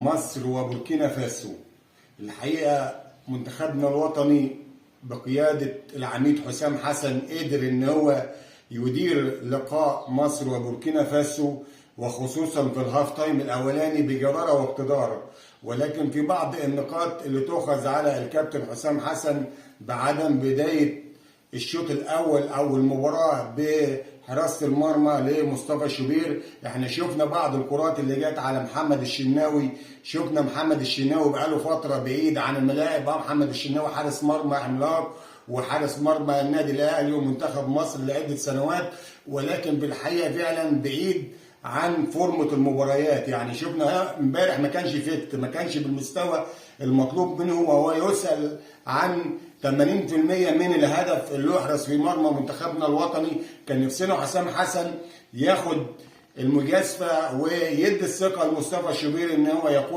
مصر وبوركينا فاسو. الحقيقة منتخبنا الوطني بقيادة العميد حسام حسن قدر ان هو يدير لقاء مصر وبوركينا فاسو، وخصوصا في الهاف تايم الاولاني بجدارة واقتدار، ولكن في بعض النقاط اللي تؤخذ على الكابتن حسام حسن بعدم بداية الشوط الاول او المباراه بحراسه المرمى لمصطفى شوبير. احنا شفنا بعض الكرات اللي جت على محمد الشناوي، شفنا محمد الشناوي بقاله فتره بعيد عن الملاعب. محمد الشناوي حارس مرمى عملاق وحارس مرمى النادي الاهلي ومنتخب مصر لعده سنوات، ولكن بالحقيقه فعلا بعيد عن فورمه المباريات. يعني شفنا امبارح ما كانش فت، ما كانش بالمستوى المطلوب منه، وهو يسأل عن 80% من الهدف اللي احرز في مرمى منتخبنا الوطني. كان نفسنا حسام حسن ياخد المجازفه ويدي الثقه لمصطفى شوبير ان هو يقود